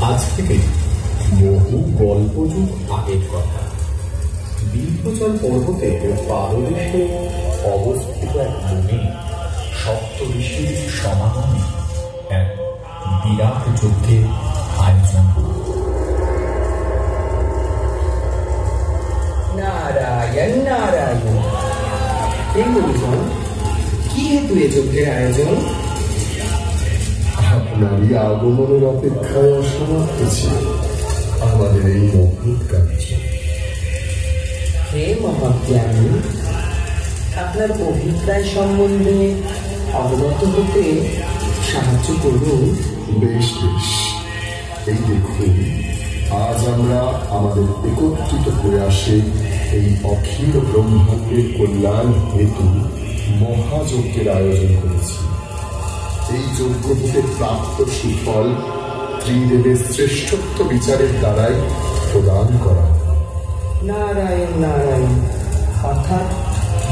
আজ থেকে বহু গল্পযুগ আগের কথা। বিন্ধ্যাচল পর্বতের পাদদেশে অবস্থিত এক বনে সপ্ত ঋষির সমাগমে এক বিরাট যজ্ঞের আয়োজন। নারায়ণ নারায়ণ। এই গুরুজন, কি হেতু এ যজ্ঞের আয়োজন? আপনারই আগমনের অপেক্ষায় অসমাপ্ত ছিল আমাদের এই মহৎ কার্য। হে মহাজ্ঞানী, আপনার অভিপ্রায় সম্বন্ধে অবগত হতে সাহায্য করুন। বেশ বেশ, এই দেখুন, আজ আমরা আমাদের একত্রিত প্রয়াসে এই অখিল ব্রহ্মাণ্ডের কল্যাণ হেতু মহাযজ্ঞের আয়োজন করেছি। এই যজ্ঞ থেকে প্রাপ্ত সুফল ত্রিদেবের শ্রেষ্ঠত্ব বিচারের দ্বারাই প্রদান করা। নারায়ণ নারায়ণ। অর্থাৎ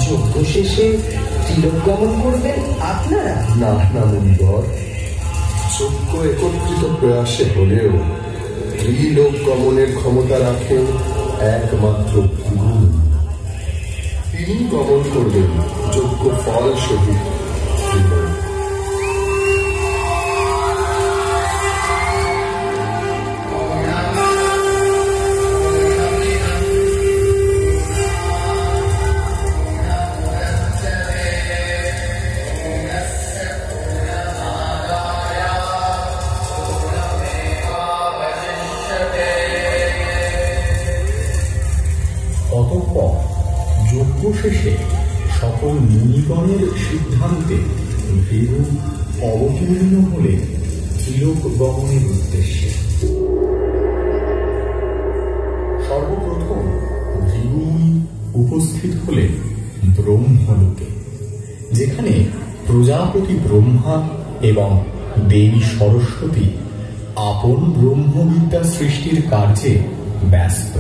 যজ্ঞ শেষে তিলক গমন করবেন আপনারা? না না মুনিবর, যজ্ঞ একত্রিত প্রয়াসে হলেও ত্রিলোক গমনের ক্ষমতা রাখেন একমাত্র গুরু। তিনি গমন করবেন যজ্ঞ ফল সহিত ত্রিলোক। অতঃপর যজ্ঞ শেষে সকল মুনিগণের সিদ্ধান্তে ভীরু অবতীর্ণ হলে ত্রিলোক গমনের উদ্দেশ্যে। সর্বপ্রথম ভীরুমুনি উপস্থিত হলেন ব্রহ্মলোকে, যেখানে প্রজাপতি ব্রহ্মা এবং দেবী সরস্বতী আপন ব্রহ্মবিদ্যা সৃষ্টির কার্যে ব্যস্ত।